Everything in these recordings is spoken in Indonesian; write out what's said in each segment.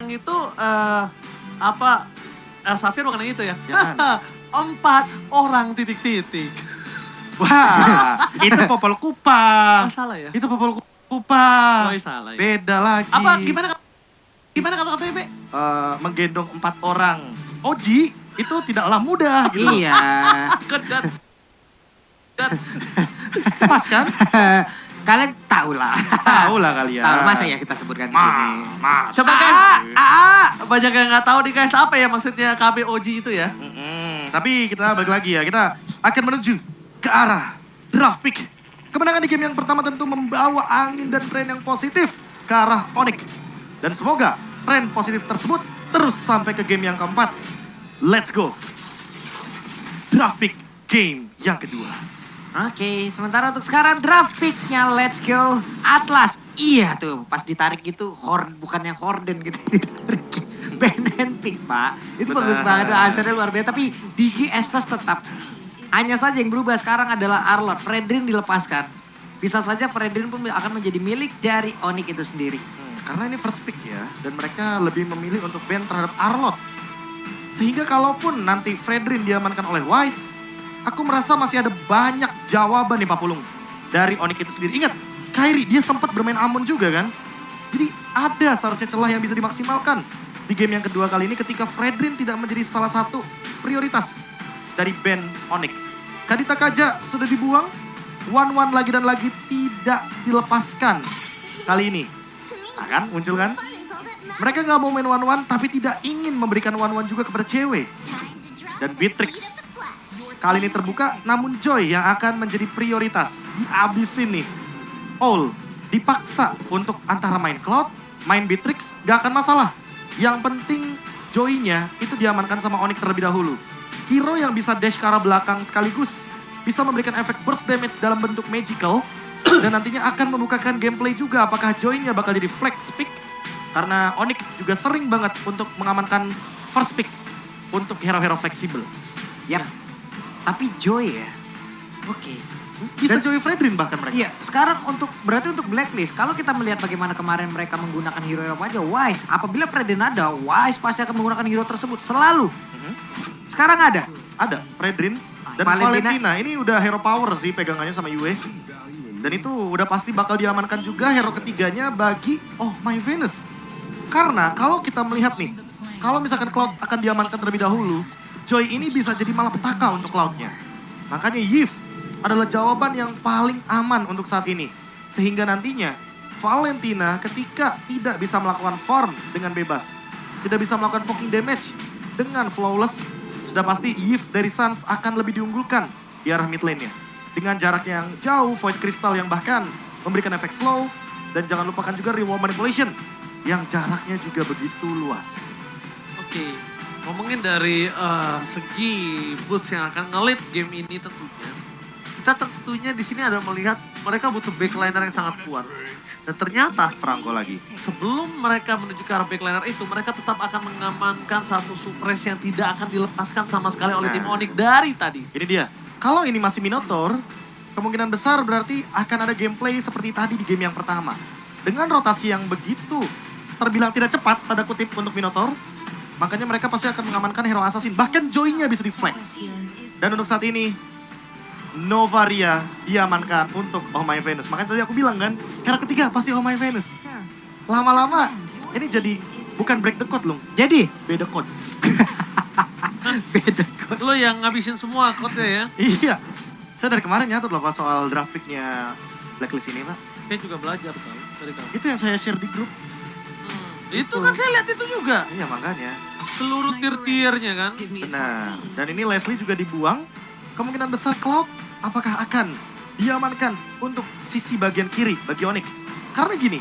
itu Safir bukan yang itu ya? Jangan. 4 orang titik-titik. Wah, itu Popol Kupa. Salah ya? Itu Popol Kupa. Oh, salah ya. Beda lagi. Apa gimana kata-katanya, Be? Menggendong 4 orang. Oji itu tidaklah mudah gitu. Iya. Kedat. Pas kan? Kalian tahu lah. Tahu lah kalian. Tahu masa ya kita sebutkan di sini. Coba guys, banyak yang nggak tahu nih guys apa ya maksudnya KBOG itu ya? Tapi kita balik lagi ya, kita akan menuju ke arah draft pick. Kemenangan di game yang pertama tentu membawa angin dan tren yang positif ke arah Onyx. Dan semoga tren positif tersebut terus sampai ke game yang keempat. Let's go. Draft pick game yang kedua. Oke, sementara untuk sekarang draft pick-nya let's go Atlas. Iya tuh, pas ditarik gitu, bukan yang Horden gitu ditarik. Benen pick, Pak. Itu Benar. bagus banget, asalnya luar biasa. Tapi Digi Estes tetap. Hanya saja yang berubah sekarang adalah Arlott. Fredrin dilepaskan. Bisa saja Fredrin pun akan menjadi milik dari Onyx itu sendiri. Karena ini first pick ya, dan mereka lebih memilih untuk ban terhadap Arlott. Sehingga kalaupun nanti Fredrin diamankan oleh Wise, aku merasa masih ada banyak jawaban nih Pak Pulung dari Onyx itu sendiri. Ingat, Kairi dia sempat bermain Amon juga kan. Jadi ada seharusnya celah yang bisa dimaksimalkan di game yang kedua kali ini ketika Fredrin tidak menjadi salah satu prioritas dari band Onyx. Kadita Kaja sudah dibuang, One lagi dan lagi tidak dilepaskan kali ini. Nah kan, muncul kan? Mereka nggak mau main One tapi tidak ingin memberikan One juga kepada cewek. Dan Beatrix kali ini terbuka, namun Joy yang akan menjadi prioritas. Dihabisin nih. All dipaksa untuk antara main Cloud, main Beatrix, gak akan masalah. Yang penting Joy-nya itu diamankan sama Onyx terlebih dahulu. Hero yang bisa dash ke arah belakang sekaligus bisa memberikan efek burst damage dalam bentuk magical. Dan nantinya akan membukakan gameplay juga apakah Joy-nya bakal jadi flex pick. Karena Onyx juga sering banget untuk mengamankan first pick untuk hero-hero fleksibel. Yap. Tapi Joy ya, oke. Bisa Joy Fredrin bahkan mereka. Iya, sekarang berarti untuk Blacklist, kalau kita melihat bagaimana kemarin mereka menggunakan hero apa aja, Wise. Apabila Fredrin ada, Wise pasti akan menggunakan hero tersebut, selalu. Sekarang ada? Ada, Fredrin dan Valentina. Valentina. Ini udah hero power sih pegangannya sama Yue. Dan itu udah pasti bakal diamankan juga hero ketiganya bagi My Venus. Karena kalau kita melihat nih, kalau misalkan Cloud akan diamankan terlebih dahulu, Joy ini bisa jadi malapetaka untuk Cloud-nya. Makanya Yves adalah jawaban yang paling aman untuk saat ini. Sehingga nantinya Valentina ketika tidak bisa melakukan farm dengan bebas, tidak bisa melakukan poking damage dengan flawless, sudah pasti Yves dari Suns akan lebih diunggulkan di arah mid lane-nya. Dengan jarak yang jauh, Void Crystal yang bahkan memberikan efek slow, dan jangan lupakan juga Reward Manipulation yang jaraknya juga begitu luas. Oke, ngomongin dari segi boots yang akan nge-lead game ini tentunya. Kita tentunya di sini ada melihat mereka butuh backliner yang sangat kuat. Dan ternyata Franco lagi. sebelum mereka menuju ke arah backliner itu, mereka tetap akan mengamankan satu suppress yang tidak akan dilepaskan sama sekali oleh tim Onyx dari tadi. Ini dia. Kalau ini masih Minotaur, kemungkinan besar berarti akan ada gameplay seperti tadi di game yang pertama. Dengan rotasi yang begitu terbilang tidak cepat, tanda kutip untuk Minotaur, makanya mereka pasti akan mengamankan hero assassin. Bahkan Joy-nya bisa di-flex. Dan untuk saat ini, Novaria diamankan untuk Oh My Venus. Makanya tadi aku bilang kan, hero ketiga pasti Oh My Venus. Lama-lama, ini jadi bukan break the code loh, Jadi, beda code. beda. Lo yang ngabisin semua code-nya ya. Iya, saya dari kemarin nyatet loh Pak soal draft pick-nya Blacklist ini Pak. Saya juga belajar tau dari kamu. Itu yang saya share di grup. Itu kan saya lihat itu juga. Iya makanya. Seluruh tier-tiernya kan. Benar. Dan ini Leslie juga dibuang. Kemungkinan besar Cloud apakah akan diamankan untuk sisi bagian kiri bagi Onyx. Karena gini,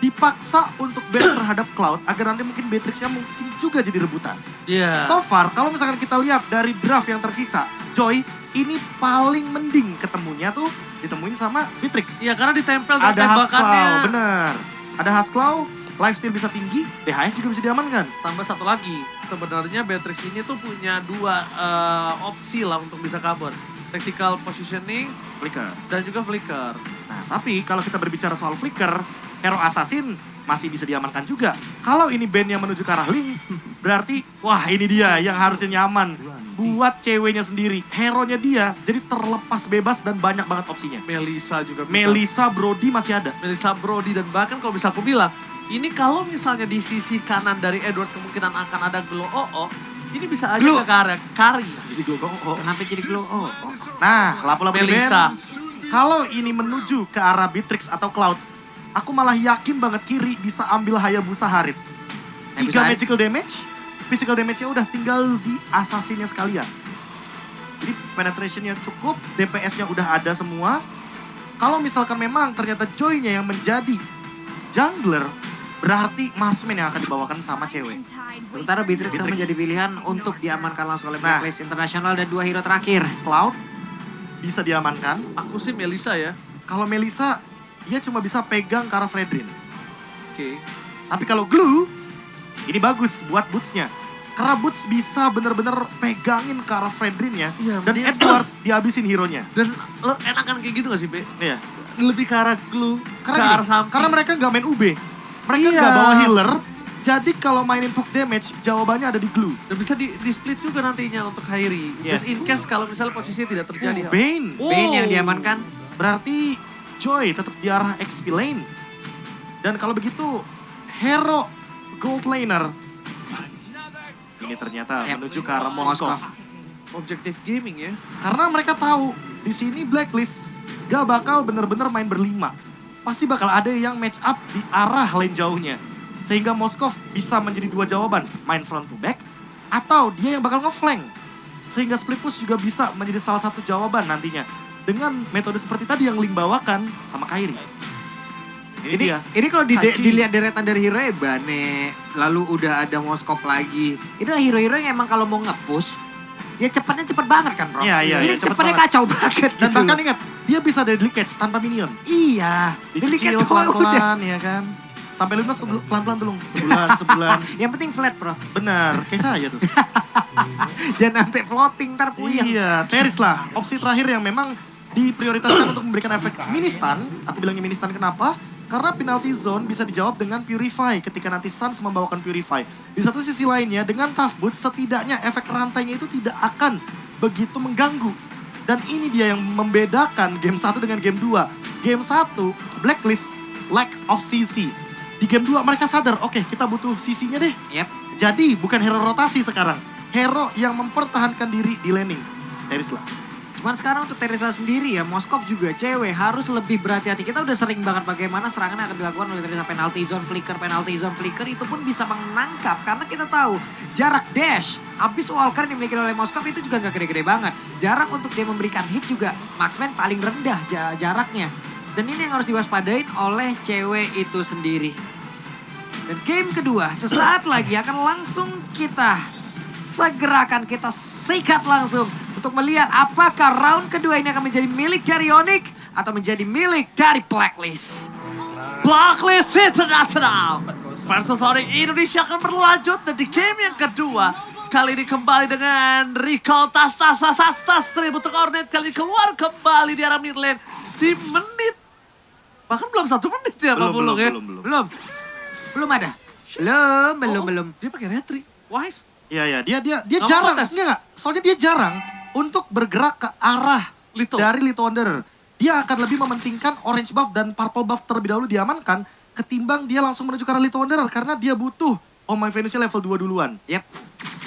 dipaksa untuk ban terhadap Cloud agar nanti mungkin Beatrix-nya mungkin juga jadi rebutan. Iya. So far, kalau misalkan kita lihat dari draft yang tersisa, Joy ini paling mending ketemunya tuh ditemuin sama Beatrix. Iya karena ditempel dan Ada Hasclaw, tembakannya. benar. Ada Hasclaw, lifesteal bisa tinggi, DHS juga bisa diamankan. Tambah satu lagi, sebenarnya Beatrix ini tuh punya dua opsi lah untuk bisa kabur. Tactical positioning Flicker. dan juga flicker. Nah, tapi kalau kita berbicara soal Flicker, hero assassin masih bisa diamankan juga. Kalau ini band yang menuju ke arah Link, berarti wah ini dia yang harusnya nyaman. Buat ceweknya sendiri, hero-nya dia jadi terlepas bebas dan banyak banget opsinya. Melissa juga bisa. Melissa Brody masih ada. Melissa Brody dan bahkan kalau bisa aku bilang, ini kalau misalnya di sisi kanan dari Edward kemungkinan akan ada Glow OO, ini bisa aja Glow. ke arah Kari. Jadi gue Kenapa jadi glow? Oh. Nah, lapu-lapu Melissa. band. Kalau ini menuju ke arah Beatrix atau Cloud, aku malah yakin banget kiri bisa ambil Hayabusa Harit. 3 Hayabusa Harit. magical damage, physical damage-nya udah tinggal di assassinnya sekalian. Jadi penetration-nya cukup, DPS-nya udah ada semua. Kalau misalkan memang ternyata Joy-nya yang menjadi jungler, berarti marksman yang akan dibawakan sama cewek. Sementara Beatrix yang menjadi pilihan untuk diamankan langsung oleh Blacklist International dan 2 hero terakhir. Cloud bisa diamankan. Aku sih Melissa ya. Kalau Melissa, dia cuma bisa pegang ke arah Fredrin. Oke. Tapi kalau Glue, ini bagus buat Boots-nya. Karena Boots bisa bener-bener pegangin ke arah Fredrin-nya. Iya, Dan dia- Edward dihabisin hero-nya. Dan lo enakan kayak gitu gak sih, Be? Iya. Lebih ke arah glue, Karena, ke gini, arah samping. karena mereka nggak main UB. Mereka Iya. nggak bawa healer. Jadi kalau mainin poke damage, jawabannya ada di Glue. Dan bisa di split juga nantinya untuk Kairi. Yes. Just in case kalau misalnya posisinya tidak terjadi. Bane. Bane yang diamankan. Berarti Joy tetap di arah XP lane. Dan kalau begitu, hero gold laner. Ini ternyata Yap. menuju ke arah Moskov. Objektif gaming ya. Karena mereka tahu di sini Blacklist gak bakal bener-bener main berlima. Pasti bakal ada yang match up di arah lane jauhnya. Sehingga Moskov bisa menjadi 2 jawaban. Main front to back atau dia yang bakal ngeflank. Sehingga split push juga bisa menjadi salah satu jawaban nantinya. Dengan metode seperti tadi yang Link bawakan sama Kairi. Ini kalau Sky dilihat deretan dari hero ya Bane, lalu udah ada Moskov lagi. Ini adalah hero-hero yang emang kalau mau nge-push, ya cepatnya cepet banget kan bro. Iya, Ini cepet cepetnya banget. kacau banget Dan gitu bahkan loh. ingat, dia bisa deadly catch tanpa minion. Iya, Dicicil Delicate udah. pelan-pelan ya kan. Sampai lunas pelan-pelan dulu. Sebulan. Yang penting flat bro. Benar, kayak saya tuh. Jangan sampai floating ntar puyeng. Iya, Teris lah. Opsi terakhir yang memang diprioritaskan untuk memberikan efek ministan. Aku bilangnya ministan kenapa? Karena penalty zone bisa dijawab dengan Purify ketika nanti Suns membawakan Purify. Di satu sisi lainnya, dengan Tough Boots setidaknya efek rantainya itu tidak akan begitu mengganggu. Dan ini dia yang membedakan game 1 dengan game 2. Game 1, Blacklist, lack of CC. Di game 2 mereka sadar, oke kita butuh CC-nya deh. Yep. Jadi bukan hero rotasi sekarang. Hero yang mempertahankan diri di laning. Teris lah. Cuman sekarang untuk Terisla sendiri ya, Moskov juga cewek harus lebih berhati-hati. Kita udah sering banget bagaimana serangan yang akan dilakukan oleh Terisla. Penalty zone flicker itu pun bisa menangkap. Karena kita tahu jarak dash, habis Walker yang dimiliki oleh Moskov itu juga gak gede-gede banget. Jarak untuk dia memberikan hit juga, marksman paling rendah jaraknya. Dan ini yang harus diwaspadain oleh cewek itu sendiri. Dan game kedua sesaat lagi akan langsung kita segerakan kita sikat langsung untuk melihat apakah round kedua ini akan menjadi milik dari Onyx atau menjadi milik dari Blacklist. Blacklist International versus Onyx Indonesia akan berlanjut dan di game yang kedua kali ini kembali dengan recall tas tribute untuk Hornet kali ini keluar kembali di arah mid lane di menit bahkan belum 1 menit ya Pak Bulung ya. Belum ada. Belum. Dia pakai retri. Wise. Iya, dia Nggak jarang, protes. enggak. Soalnya dia jarang untuk bergerak ke arah Lito. dari Lito Wanderer. Dia akan lebih mementingkan orange buff dan purple buff terlebih dahulu diamankan ketimbang dia langsung menuju ke arah Lito Wanderer karena dia butuh Oh My Venusnya level 2 duluan. Yep.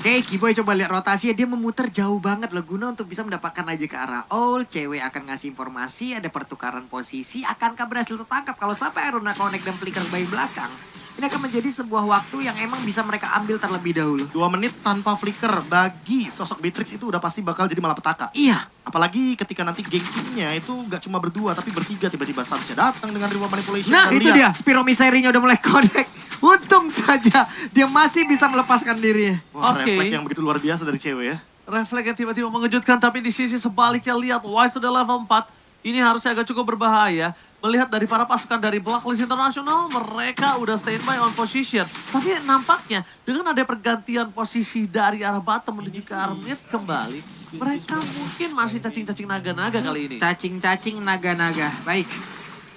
Oke, Kiboy coba lihat rotasinya. Dia memutar jauh banget lah guna untuk bisa mendapatkan aja ke arah all. Cewek akan ngasih informasi, ada pertukaran posisi. Akankah berhasil tertangkap? Kalau sampai Aruna Connect dan Flicker bayi belakang, ini akan menjadi sebuah waktu yang emang bisa mereka ambil terlebih dahulu. 2 menit tanpa flicker bagi sosok Beatrix itu udah pasti bakal jadi malapetaka. Iya. Apalagi ketika nanti geng timnya itu gak cuma berdua tapi bertiga. Tiba-tiba Sansnya datang dengan reward manipulation. Nah dan itu lihat. dia, Spiro Miserinya udah mulai connect. Untung saja dia masih bisa melepaskan dirinya. Wah, Oke. refleks yang begitu luar biasa dari cewek ya. Refleks yang tiba-tiba mengejutkan tapi di sisi sebaliknya lihat Wise sudah level 4. Ini harusnya agak cukup berbahaya. Melihat dari para pasukan dari Blacklist International, mereka udah standby on position. Tapi nampaknya dengan ada pergantian posisi dari arah bottom menuju ke arah mid kembali, mereka mungkin masih cacing-cacing naga-naga kali ini. Cacing-cacing naga-naga. Baik.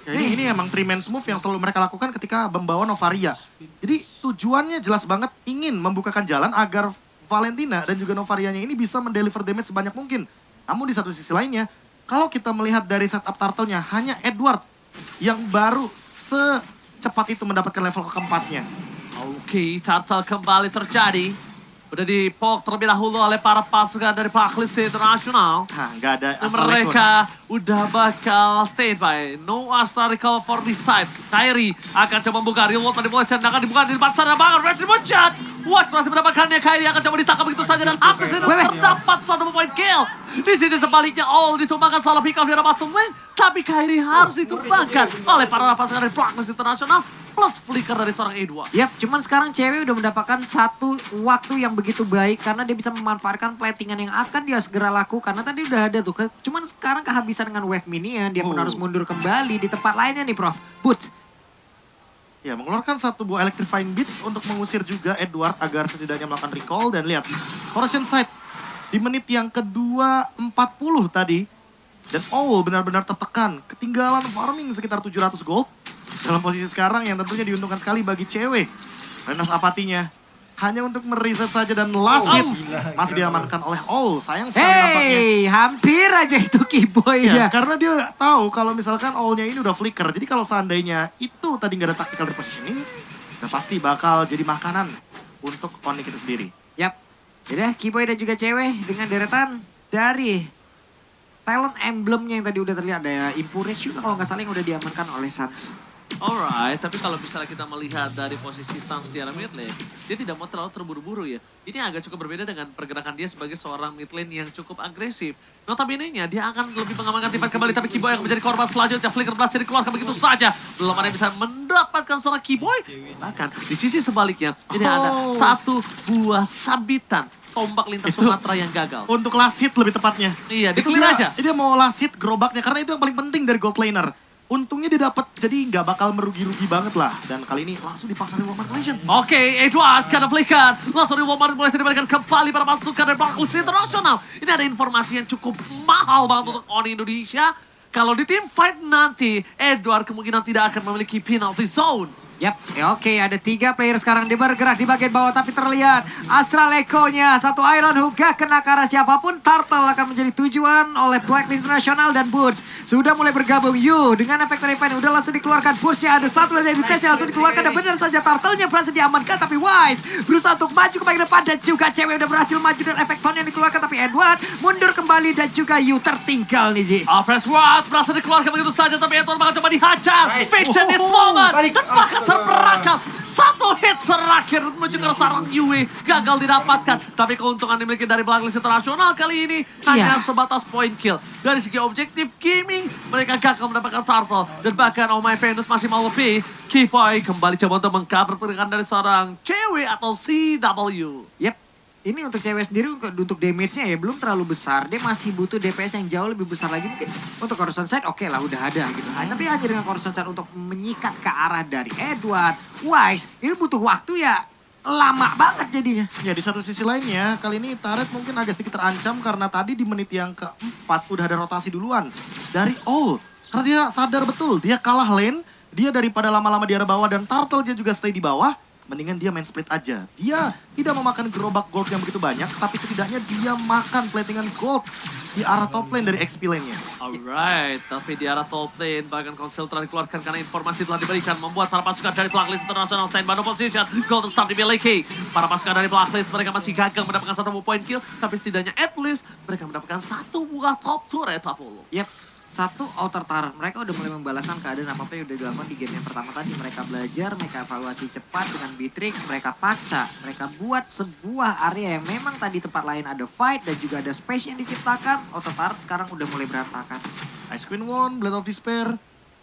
Ya, ini emang three man's move yang selalu mereka lakukan ketika membawa Novaria. Jadi tujuannya jelas banget ingin membukakan jalan agar Valentina dan juga Novarianya ini bisa mendeliver damage sebanyak mungkin. Namun di satu sisi lainnya, kalau kita melihat dari setup turtle-nya, hanya Edward yang baru secepat itu mendapatkan level keempatnya. Oke, turtle kembali terjadi. Udah dipok terlebih dahulu oleh para pasukan dari Blacklist International. Nah, nggak ada Dan Astral Echo. mereka udah bakal stay by. No Astral Recall for this time. Kyrie akan coba membuka. Real World Manipulation akan dibuka di depan sana banget. Retribution. Watch berhasil mendapatkannya. Kyrie akan coba ditangkap begitu saja. Dan hampir saja terdapat satu point kill. Di sini sebaliknya All ditumbangkan salah pick off di arah bottom lane. Tapi Kyrie harus ditumbangkan oleh para pasukan dari Blacklist International. Plus flicker dari seorang Edward. Yap, cuman sekarang cewek udah mendapatkan satu waktu yang begitu baik karena dia bisa memanfaatkan platingan yang akan dia segera lakukan. Karena tadi udah ada tuh, cuman sekarang kehabisan dengan wave minion, dia pun harus mundur kembali di tempat lainnya nih Prof. Boot. Ya, mengeluarkan satu buah Electrifying Beats untuk mengusir juga Edward agar setidaknya melakukan recall. Dan lihat, Corrosion Sight di menit yang kedua 40 tadi. Dan Owl benar-benar tertekan, ketinggalan farming sekitar 700 gold. Dalam posisi sekarang yang tentunya diuntungkan sekali bagi cewek. Renas apatinya hanya untuk mereset saja dan last hit masih diamankan oleh Owl. Sayang sekali nampaknya. Hampir aja itu Keyboy Ya, ya. karena dia tahu kalau misalkan Owl-nya ini udah flicker. Jadi kalau seandainya itu tadi nggak ada tactical repositioning, udah pasti bakal jadi makanan untuk Onyx itu sendiri. Yap. Jadi Keyboy dan juga cewek dengan deretan dari talent emblemnya yang tadi udah terlihat. Ada Impurage juga kalau nggak salah yang udah diamankan oleh Suns. Alright, tapi kalau misalnya kita melihat dari posisi Suns di arah mid lane, dia tidak mau terlalu terburu-buru ya. Ini agak cukup berbeda dengan pergerakan dia sebagai seorang mid lane yang cukup agresif. Notabene-nya dia akan lebih mengamankan Tivan kembali, tapi Keyboy yang menjadi korban selanjutnya. Flicker berhasil dikeluarkan begitu saja. Belum ada yang bisa mendapatkan seorang Keyboy. Bahkan di sisi sebaliknya, ini ada satu buah sabitan tombak lintas Itu Sumatera yang gagal. Untuk last hit lebih tepatnya. Iya, Itu di-clear aja. Dia mau last hit gerobaknya karena itu yang paling penting dari gold laner. Untungnya dia dapat, jadi nggak bakal merugi-rugi banget lah. Dan kali ini langsung dipaksa di manipulation. Oke, Edward kena flicker. Langsung di manipulasi diberikan kembali pada pasukan dari Blacklist International. Ini ada informasi yang cukup mahal banget untuk Oni Indonesia. Kalau di tim fight nanti, Edward kemungkinan tidak akan memiliki penalty zone. Yap, ya oke, ada 3 player sekarang dia bergerak di bagian bawah tapi terlihat Astral Echo-nya, satu Iron Hook gak kena ke arah siapapun. Turtle akan menjadi tujuan oleh Blacklist International dan Boots sudah mulai bergabung. Dengan efek Refine udah langsung dikeluarkan. Boots-nya ada satu dari education langsung dikeluarkan dan benar saja Turtle-nya berhasil diamankan, tapi Wise berusaha untuk maju ke bagian depan dan juga cewek udah berhasil maju dan efek Tone yang dikeluarkan, tapi Edward mundur kembali dan juga Yu tertinggal nih Zi. Press Ward berhasil dikeluarkan begitu saja, tapi Edward bakal coba dihajar. Fix in this moment. Dan bahkan terperangkap. Satu hit terakhir menuju ke sarang Yue. Gagal didapatkan. Tapi keuntungan dimiliki dari Blacklist International kali ini hanya sebatas point kill. Dari segi objektif gaming, mereka gagal mendapatkan Turtle. Dan bahkan Oh My Venus masih mau lebih. Keyboy kembali coba untuk mengcover pergerakan dari seorang cewek atau CW. Yap. Ini untuk cewek sendiri untuk damage-nya ya belum terlalu besar. Dia masih butuh DPS yang jauh lebih besar lagi. Mungkin untuk Corrosion Sight oke lah udah ada gitu. Tapi hanya dengan Corrosion Sight untuk menyikat ke arah dari Edward, Wise, ini butuh waktu ya lama banget jadinya. Ya di satu sisi lainnya, kali ini Turret mungkin agak sedikit terancam karena tadi di menit yang keempat udah ada rotasi duluan dari All. Karena dia sadar betul, dia kalah lane, dia daripada lama-lama di arah bawah dan Turtle dia juga stay di bawah. Mendingan dia main split aja. Dia tidak memakan gerobak gold yang begitu banyak, tapi setidaknya dia makan platingan gold di arah top lane dari XP lane-nya. Alright, tapi di arah top lane bahkan konsel telah dikeluarkan karena informasi telah diberikan membuat para pasukan dari Blacklist International stand by no position. Gold tetap dimiliki. Para pasukan dari Blacklist mereka masih gagal mendapatkan satu point kill, tapi setidaknya at least mereka mendapatkan satu buah top turret Pak Polo. Yap. Satu, outer turret. Mereka udah mulai membalaskan keadaan apa-apa yang udah dilakukan di game yang pertama tadi. Mereka belajar, mereka evaluasi cepat dengan Beatrix, mereka paksa. Mereka buat sebuah area yang memang tadi tempat lain ada fight dan juga ada space yang diciptakan. Outer turret sekarang udah mulai berantakan. Ice Queen One, Blade of Despair,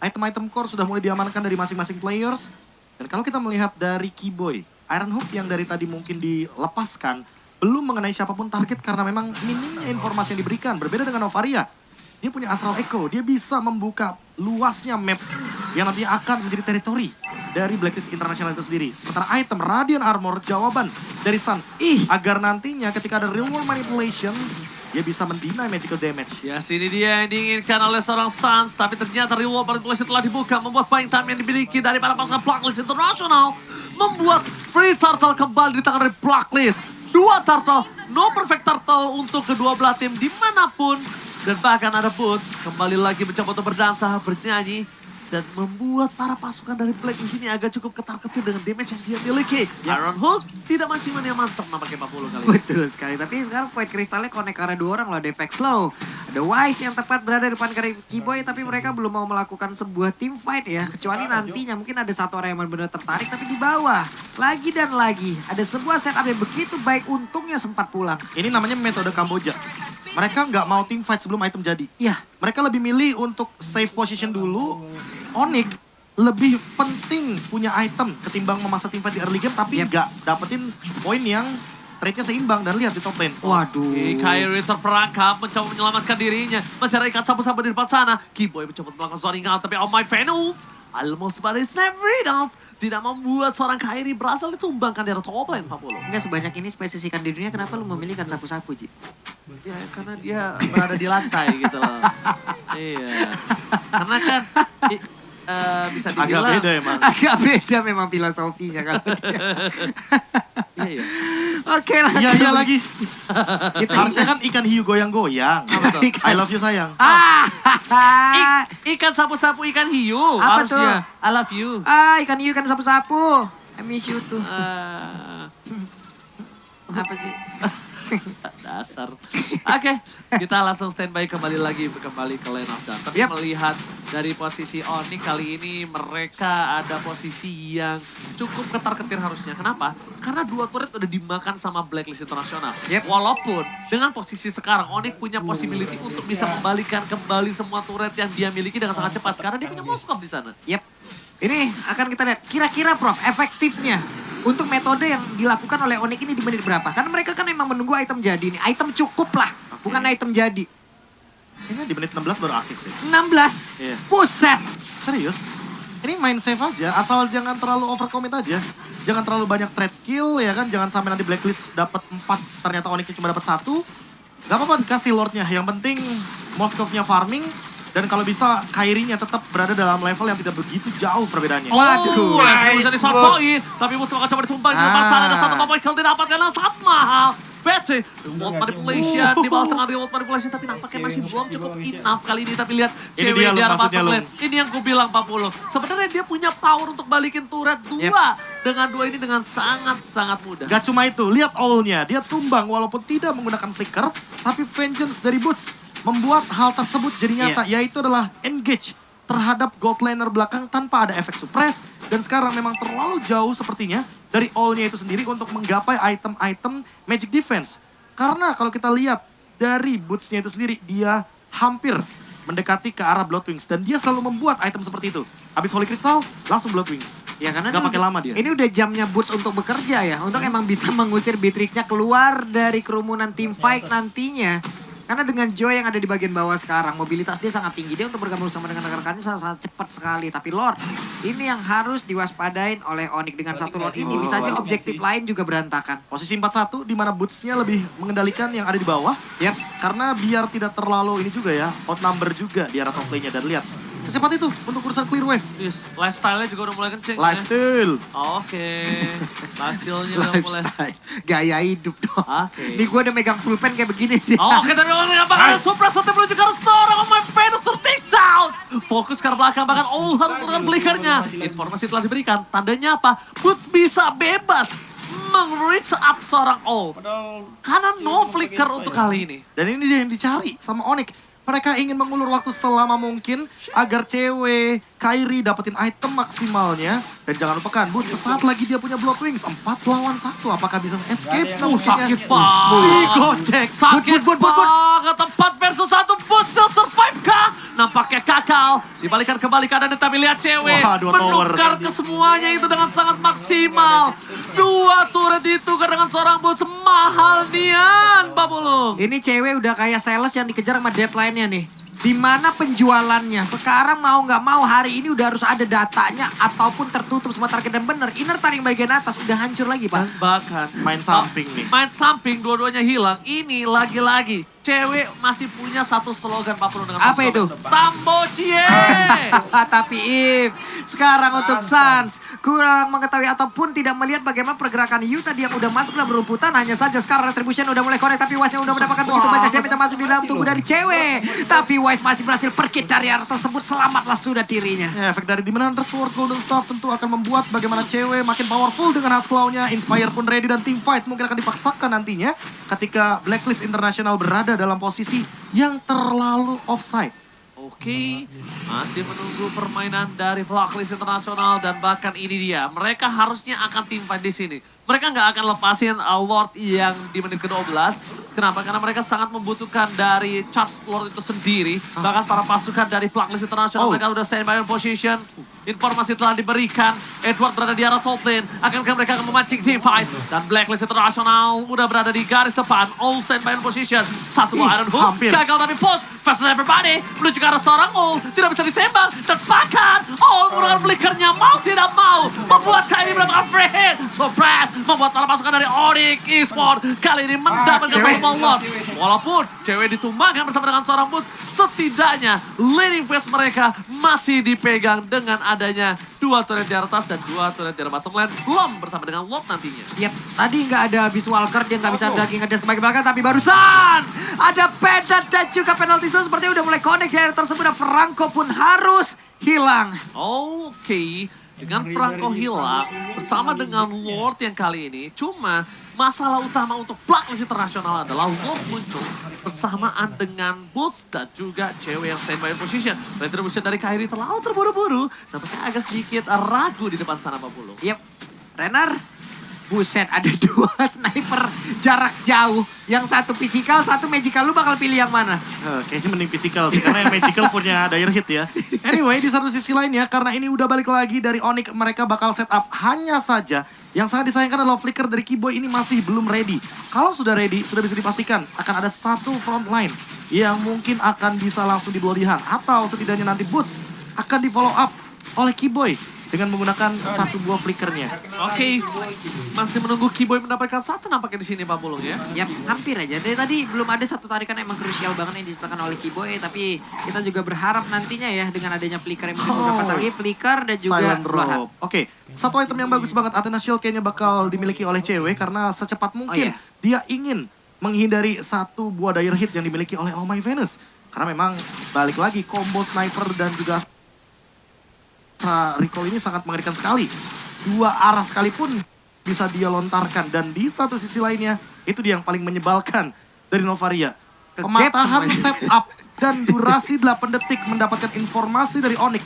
item-item core sudah mulai diamankan dari masing-masing players. Dan kalau kita melihat dari Keyboy, Iron Hook yang dari tadi mungkin dilepaskan, belum mengenai siapapun target karena memang minimnya informasi yang diberikan. Berbeda dengan Novaria. Dia punya Astral Echo, dia bisa membuka luasnya map yang nantinya akan menjadi teritori dari Blacklist International itu sendiri. Sementara item Radiant Armor, jawaban dari Suns. Agar nantinya ketika ada real world manipulation, dia bisa mendinai magical damage. Ya, sini dia yang diinginkan oleh seorang Suns, tapi ternyata reward manipulasi telah dibuka, membuat buying time yang dimiliki dari para pasukan Blacklist International, membuat Free Turtle kembali di tangan dari Blacklist. 2 Turtle, no perfect Turtle untuk kedua belah tim dimanapun. Dan bahkan ada Boots kembali lagi mencoba untuk berdansa, bernyanyi. Dan membuat para pasukan dari Black di sini agak cukup ketar-ketir dengan damage yang dia miliki. Iron Hook tidak manciman yang mantap nampaknya 40 kali. Betul sekali, tapi sekarang point kristalnya connect karena 2 orang loh, ada Efek Slow. Ada Wise yang tepat berada di depan dari Keyboy, tapi mereka belum mau melakukan sebuah team fight ya. Kecuali nantinya mungkin ada satu orang yang benar-benar tertarik, tapi di bawah. Lagi dan lagi, ada sebuah setup yang begitu baik, untungnya sempat pulang. Ini namanya metode Kamboja. Mereka nggak mau team fight sebelum item jadi. Iya. Mereka lebih milih untuk save position dulu. Onyx lebih penting punya item ketimbang memaksa team fight di early game, tapi nggak dapetin poin yang trade-nya seimbang. Dan lihat di top lane. Waduh. Kyrie terperangkap, mencoba menyelamatkan dirinya. Masih ada ikat sapu-sapu di depan sana. Keyboy mencoba melakukan zoning out, tapi oh my Venus. Almost but it's never enough. Tidak membuat seorang Kyrie berhasil ditumbangkan di top lane 40. Enggak sebanyak ini spesifik dirinya, kenapa lu memilih kan sapu-sapu, Ji? Ya karena dia berada di lantai gitu loh. Iya. Karena kan bisa Agak dibilang. beda emang. Agak beda memang filosofinya kalau dia. Iya. Oke lah. Iya lagi. Kita Harusnya kan ikan hiu goyang-goyang. Apa tuh? I love you sayang. Ikan sapu-sapu ikan hiu. Apa harusnya. tuh? I love you. Ikan hiu kan sapu-sapu. I miss you tuh. Apa sih? Dasar. Oke, kita langsung standby kembali lagi ke Lane of Dawn. Tapi melihat dari posisi Onyx kali ini mereka ada posisi yang cukup ketar-ketir harusnya. Kenapa? Karena 2 turret udah dimakan sama Blacklist International. Walaupun dengan posisi sekarang Onyx punya possibility untuk bisa membalikan kembali semua turret yang dia miliki dengan sangat cepat karena dia punya Moskov di sana. Ini akan kita lihat kira-kira Prof efektifnya untuk metode yang dilakukan oleh Onyx ini di menit berapa? Karena mereka kan memang menunggu item jadi nih. Item cukup lah, bukan item jadi. Ini di menit 16 baru aktif deh. 16? Iya. Buset! Serius? Ini main safe aja, asal jangan terlalu overcommit aja. Jangan terlalu banyak trade kill ya kan, jangan sampai nanti Blacklist dapat 4, ternyata Onyx cuma dapat 1. Gak apa-apa dikasih Lordnya, yang penting Moskovnya farming. Dan kalau bisa Kyrie-nya tetap berada dalam level yang tidak begitu jauh perbedaannya. Waduh. Level bisa disorboin, tapi musuh akan coba ditumbang. Di sana ada satu pemain yang didapat karena sangat mahal. Battery, remote manipulation, dibalas dengan remote manipulation, tapi nampaknya masih belum cukup enough kali ini. Tapi lihat Ini cewek dia di loh, arah maksudnya bottom loh. lane. Ini yang gue bilang 40. Sebenarnya dia punya power untuk balikin turret 2. Dengan 2 ini dengan sangat-sangat mudah. Gak cuma itu, lihat all-nya. Dia tumbang walaupun tidak menggunakan flicker, tapi vengeance dari Boots membuat hal tersebut jadi nyata, yaitu adalah engage terhadap gold laner belakang tanpa ada efek suppress. Dan sekarang memang terlalu jauh sepertinya dari all-nya itu sendiri untuk menggapai item-item magic defense. Karena kalau kita lihat dari Boots-nya itu sendiri, dia hampir mendekati ke arah Bloodwings. Dan dia selalu membuat item seperti itu. Habis Holy Crystal, langsung Bloodwings. Ya karena Gak pakai lama dia. Ini udah jamnya Boots untuk bekerja ya. Untuk emang bisa mengusir Beatrix-nya keluar dari kerumunan team fight nantinya. Karena dengan Joy yang ada di bagian bawah sekarang, mobilitas dia sangat tinggi. Dia untuk bergabung sama dengan rekan-rekannya sangat cepat sekali. Tapi Lord, ini yang harus diwaspadain oleh Onyx. Dengan satu Lord ini, bisa aja objektif lain juga berantakan. Posisi 4-1 di mana Boots-nya lebih mengendalikan yang ada di bawah. Karena biar tidak terlalu ini juga ya, outnumber juga di arah top lane-nya. Dan lihat, secepat itu untuk urusan clear wave. Yes, lifestyle-nya juga udah mulai kenceng. Lifestyle. Oke, lifestyle-nya udah mulai. Lifestyle, gaya hidup dong. Oke. Ini gue udah megang pulpen kayak begini. Oke, tapi apakah ada Supra satu menuju ke seorang pemain Venus ter-take down. Fokus ke arah belakang, bahkan harus turunkan flickernya. Informasi telah diberikan, tandanya apa? Boots bisa bebas meng-reach up seorang karena no flicker untuk kali ini. Dan ini dia yang dicari sama Onyx. Mereka ingin mengulur waktu selama mungkin agar cewek Kyrie dapetin item maksimalnya. Dan jangan lupakan, Boots sesaat lagi dia punya Bloodwings. 4 lawan 1, apakah bisa escape? Sakit banget. Digocek. Sakit banget, 4 versus 1, Boots still survive kah? Nampaknya kakal, dibalikan kembali keadaan, tapi lihat cewek Wah, 2 tower. menukar ke semuanya itu dengan sangat maksimal. 2 turret itu dengan seorang Boots mahal nian, Pak Pulung. Ini cewek udah kayak sales yang dikejar sama deadline-nya nih. Di mana penjualannya? Sekarang mau nggak mau hari ini udah harus ada datanya ataupun tertutup semua target. Dan bener, inner taring bagian atas udah hancur lagi, Pak. Bahkan Main samping nih. main samping dua-duanya hilang. Ini lagi-lagi cewek masih punya satu slogan Pak Purung dengan Apa Moskov. itu? Tambocie! Tapi If, sekarang untuk Suns kurang mengetahui ataupun tidak melihat bagaimana pergerakan Yu tadi yang udah masuk dalam berebutan. Hanya saja sekarang Retribution udah mulai connect, tapi Wise yang udah mendapatkan begitu banyak damage yang masuk di dalam tubuh dari cewek. Tapi Wise masih berhasil perkit dari arah tersebut, selamatlah sudah dirinya. Ya, efek dari Demon Hunter Sword Golden Staff tentu akan membuat bagaimana cewek makin powerful dengan Husks Claw-nya. Inspire pun ready dan team fight mungkin akan dipaksakan nantinya ketika Blacklist International berada dalam posisi yang terlalu offside. Oke, masih menunggu permainan dari Blacklist Internasional dan bahkan ini dia. Mereka harusnya akan tim fight di sini. Mereka nggak akan lepasin Lord yang di menit ke-12. Kenapa? Karena mereka sangat membutuhkan dari Charge Lord itu sendiri. Bahkan para pasukan dari Blacklist Internasional mereka udah standby on position. Informasi telah diberikan. Edward berada di arah top lane. Akankah mereka akan memancing team fight? Dan Blacklist Internasional udah berada di garis depan. All standby on position. Satu buah Iron Hook. hampir. Gagal tapi post. Fast everybody. Menuju ke arah seorang Ul. Tidak bisa ditembak. Dan bahkan Ul menggunakan flickernya. Mau tidak mau. Membuat Kyrie mendapatkan free hit. So Brad membuat para pasukan dari Onyx Esports kali ini mendapatkan cewek. satu loss. Walaupun cewek ditumbangkan bersama dengan seorang Boots, setidaknya leading phase mereka masih dipegang dengan adanya 2 turret di atas dan 2 turret di arah bottom lane. Belum bersama dengan Lord nantinya. Yap, tadi nggak ada Beast Walker, dia nggak bisa daging ngedes ke bagian belakang, tapi barusan ada Pedat dan juga penalty zone sepertinya udah mulai connect di area tersebut dan Franco pun harus hilang. Oke, dengan Franco hilang bersama dengan Lord yang kali ini. Cuma masalah utama untuk Blacklist Internasional adalah Lord muncul bersamaan dengan Boots dan juga cewek yang standby in position. Retribution dari Kyrie terlalu terburu-buru. Nampaknya agak sedikit ragu di depan sana Pak Pulung. Yap, Renner, buset ada 2 sniper jarak jauh. Yang satu physical, satu magical, lu bakal pilih yang mana? Kayaknya mending physical sih, karena yang magical punya dire hit ya. Anyway, di satu sisi lainnya, karena ini udah balik lagi dari Onyx, mereka bakal setup. Hanya saja, yang sangat disayangkan adalah flicker dari Keyboy ini masih belum ready. Kalau sudah ready, sudah bisa dipastikan akan ada satu front line yang mungkin akan bisa langsung di bloody hand. Atau setidaknya nanti Boots akan di follow up oleh Keyboy dengan menggunakan satu buah flickernya. Oke, masih menunggu Keyboy mendapatkan satu nampaknya di sini Pak Pulung ya. Yap, hampir aja. Dari tadi belum ada satu tarikan emang krusial banget yang diciptakan oleh Keyboy. Tapi kita juga berharap nantinya ya dengan adanya flicker yang beberapa lagi. Flicker dan juga Silent Bloodhound. Rope. Oke, satu item yang bagus banget Athena Shield kayaknya bakal dimiliki oleh cewek karena secepat mungkin dia ingin menghindari satu buah dire hit yang dimiliki oleh Oh My Venus. Karena memang balik lagi combo sniper dan juga recall ini sangat mengerikan sekali. 2 arah sekalipun bisa dia lontarkan. Dan di satu sisi lainnya, itu dia yang paling menyebalkan dari Novaria. Pematahan setup dan durasi 8 detik mendapatkan informasi dari Onyx.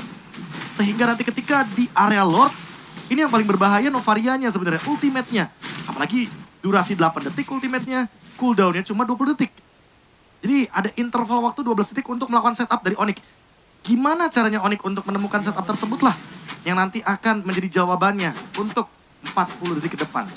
Sehingga nanti ketika di area Lord, ini yang paling berbahaya Novarianya sebenarnya, ultimate-nya. Apalagi durasi 8 detik ultimate-nya, cooldown-nya cuma 20 detik. Jadi ada interval waktu 12 detik untuk melakukan setup dari Onyx. Gimana caranya Onyx untuk menemukan setup tersebut lah yang nanti akan menjadi jawabannya untuk 40 detik ke depan.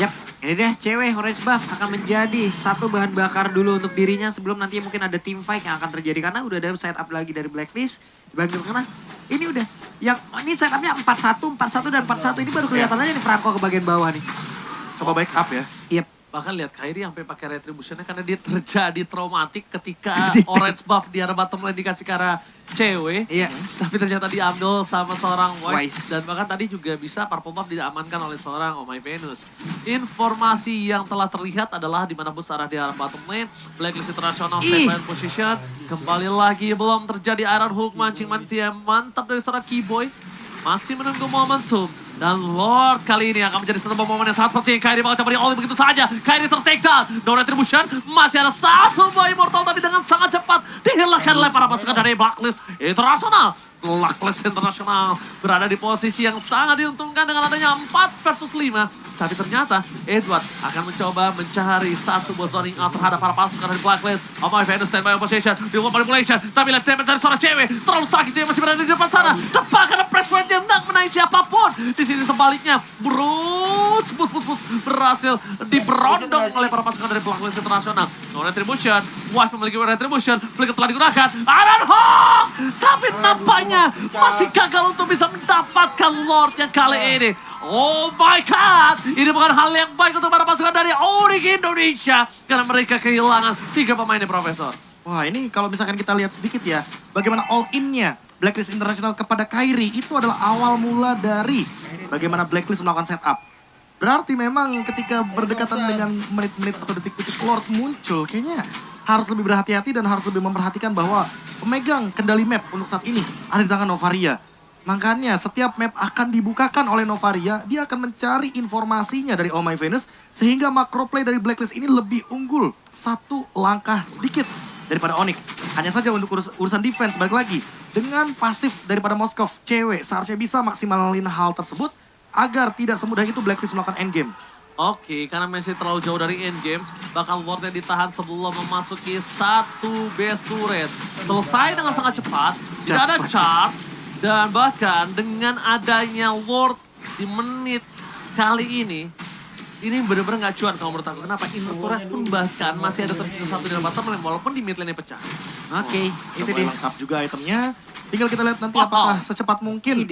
Yap, ini deh cewek Orange Buff akan menjadi satu bahan bakar dulu untuk dirinya sebelum nanti mungkin ada team fight yang akan terjadi karena udah ada setup lagi dari Blacklist. Di bagian tengah ini udah yang ini setupnya 4-1, 4-1 dan 4-1 ini baru kelihatan aja nih Franco ke bagian bawah nih. Coba back up ya. Yap. Bahkan lihat Kyrie sampai pakai retributionnya karena dia terjadi traumatik ketika orange buff di arah bottom lane dikasih ke arah cewek. Iya. Tapi ternyata diambil sama seorang Wise. Wise. Dan bahkan tadi juga bisa purple buff diamankan oleh seorang Oh My Venus. Informasi yang telah terlihat adalah di mana bus arah di arah bottom lane. Blacklist International standby position. Kembali lagi belum terjadi Iron Hook mancing mantap dari seorang Keyboy. Masih menunggu momentum. Dan Lord kali ini akan menjadi satu momen yang sangat penting. Kyrie bakal coba di-all begitu saja. Kyrie ter-take down. No retribution. Masih ada satu buah immortal tapi dengan sangat cepat dihilangkan oleh para pasukan dari Blacklist International. Blacklist International berada di posisi yang sangat diuntungkan dengan adanya 4 versus 5. Tapi ternyata Edward akan mencoba mencari satu buah zoning out terhadap para pasukan dari Blacklist. Oh My Venus standby position, dilakukan manipulation. Tapi lihat damage dari seorang cewek. Terlalu sakit cewek masih berada di depan sana. Tepat karena press point yang tidak menaik siapapun. Di sini sebaliknya, Bus berhasil diberondong oleh para pasukan dari Blacklist International. No retribution, Wise memiliki retribution, flicker telah digunakan. Iron Hawk! Tapi nampaknya masih gagal untuk bisa mendapatkan Lord yang kali ini. Oh my God! Ini bukan hal yang baik untuk para pasukan dari Onyx Indonesia. Karena mereka kehilangan 3 pemainnya, Profesor. Wah, ini kalau misalkan kita lihat sedikit ya, bagaimana all-in-nya Blacklist International kepada Kairi itu adalah awal mula dari bagaimana Blacklist melakukan setup. Berarti memang ketika berdekatan dengan menit-menit atau detik-detik Lord muncul, kayaknya harus lebih berhati-hati dan harus lebih memperhatikan bahwa pemegang kendali map untuk saat ini ada di tangan Novaria. Makanya setiap map akan dibukakan oleh Novaria, dia akan mencari informasinya dari Oh My Venus, sehingga macro play dari Blacklist ini lebih unggul satu langkah sedikit daripada Onyx. Hanya saja untuk urusan defense, balik lagi. Dengan pasif daripada Moskov, cewek seharusnya bisa maksimalin hal tersebut agar tidak semudah itu Blacklist melakukan endgame. Oke, karena masih terlalu jauh dari endgame, bakal wardnya ditahan sebelum memasuki satu base turret. Selesai dengan sangat cepat, tidak ada charge, dan bahkan dengan adanya ward di menit kali ini benar-benar nggak cuan kalau menurut aku. Kenapa? Inner turret pun bahkan masih ada tersisa satu di bottom lane, walaupun di mid lane pecah. Oke, itu dia. Lengkap juga itemnya. Tinggal kita lihat nanti apakah secepat mungkin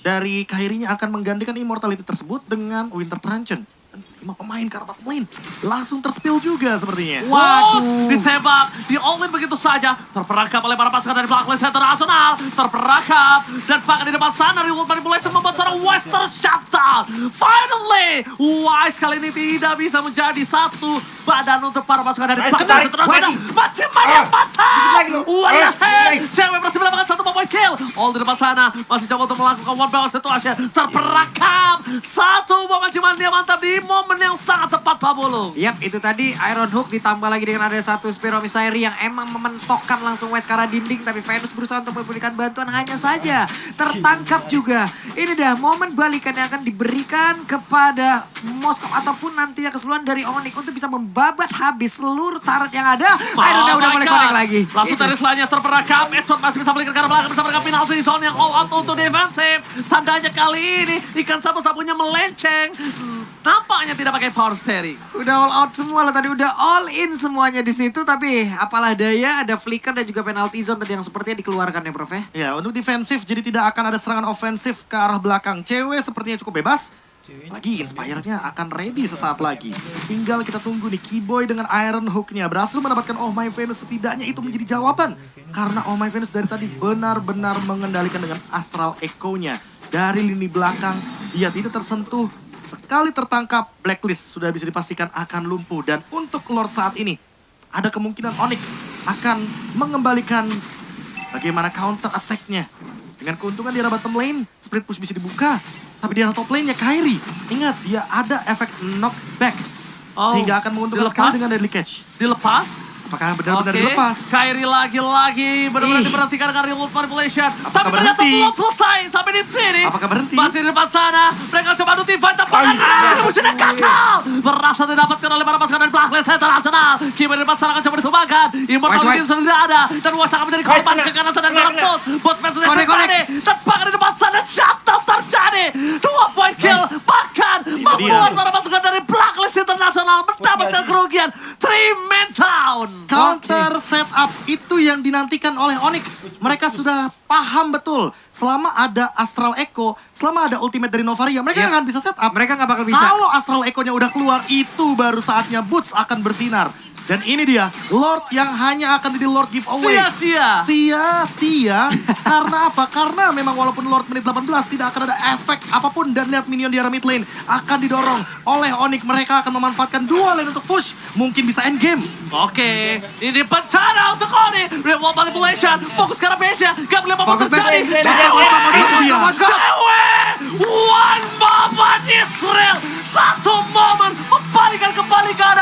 dari Kairinya akan menggantikan immortality tersebut dengan Winter Truncheon. 5 pemain ke arah bottom lane. Langsung terspill juga sepertinya. Waduh, ditembak, di all-in begitu saja. Terperangkap oleh para pasukan dari Blacklist International. Terperangkap, dan bahkan di depan sana Reward Manipulation membuat seorang Western shutdown. Finally, Wise kali ini tidak bisa menjadi satu badan untuk para pasukan dari Blacklist International. Macam banyak mata. Wise, cewek berhasil mendapatkan satu point kill. All di depan sana, masih coba untuk melakukan one bounce situasi. Terperangkap, satu bomba cuman dia mantap di momen yang sangat tepat, Pak Bulung. Yap, itu tadi Iron Hook ditambah lagi dengan ada satu Spiro Misairi yang emang mementokkan langsung West ke arah dinding. Tapi Venus berusaha untuk memberikan bantuan, hanya saja tertangkap juga. Ini dah momen balikan yang akan diberikan kepada Moskov ataupun nantinya keseluruhan dari Onyx untuk bisa membabat habis seluruh turret yang ada. Iron udah boleh connect lagi. Langsung dari selanjutnya terperangkap, Edson masih bisa balik ke arah belakang, bisa mereka penalty zone yang all out untuk defensif. Tandanya kali ini ikan sapu-sapunya melenceng. Nampaknya tidak pakai power steering. Udah all out semua lah tadi, udah all in semuanya di situ. Tapi apalah daya, ada flicker dan juga penalty zone tadi yang sepertinya dikeluarkan ya, Prof ya. Ya, untuk defensif jadi tidak akan ada serangan ofensif ke arah belakang. Cewek sepertinya cukup bebas. Lagi Inspire-nya akan ready sesaat lagi. Tinggal kita tunggu nih, Keyboy dengan Iron Hook-nya berhasil mendapatkan Oh My Venus. Setidaknya itu menjadi jawaban. Karena Oh My Venus dari tadi benar-benar mengendalikan dengan Astral Echo-nya. Dari lini belakang, dia tidak tersentuh. Sekali tertangkap, Blacklist sudah bisa dipastikan akan lumpuh. Dan untuk Lord saat ini, ada kemungkinan Onyx akan mengembalikan bagaimana counter attack-nya. Dengan keuntungan di arah bottom lane, split push bisa dibuka. Tapi di arah top lane-nya Kairi, ingat dia ada efek knockback. Sehingga akan menguntungkan sekali dengan Deadly Catch. Dilepas? Apakah benar-benar dilepas? Kairi lagi-lagi benar-benar diberhentikan dengan remote manipulation. Tapi ternyata berhenti? belum selesai sampai di sini. Apakah berhenti? Masih di depan sana. Mereka coba notify tepat. Musuhnya gagal. Berasa didapatkan oleh para pasukan dari Blacklist International. Keyboard di depan sana akan coba ditumbangkan. Immortality sudah tidak ada. Dan Wise akan menjadi korban keganasan dari seorang Boss. Boss versus everybody. Dan bahkan di depan sana shutdown terjadi. 2 point kill. Bahkan membuat para pasukan dari Blacklist International mendapatkan kerugian 3-man down. Counter setup itu yang dinantikan oleh Onyx. Mereka sudah paham betul. Selama ada Astral Echo, selama ada ultimate dari Novaria, mereka nggak bisa setup. Mereka nggak bakal bisa. Kalau Astral Echo-nya udah keluar, itu baru saatnya Boots akan bersinar. Dan ini dia, Lord yang hanya akan jadi Lord giveaway. Sia-sia. Sia-sia. Karena apa? Karena memang walaupun Lord menit 18 tidak akan ada efek apapun. Dan lihat minion di arah mid lane akan didorong oleh Onyx. Mereka akan memanfaatkan dua lane untuk push. Mungkin bisa end game. Oke, ini bencana untuk Onyx. Remote manipulation, fokus ke arah base-nya. Gak boleh apa-apa terjadi. Cewek! One moment Israel. Satu momen membalikan ke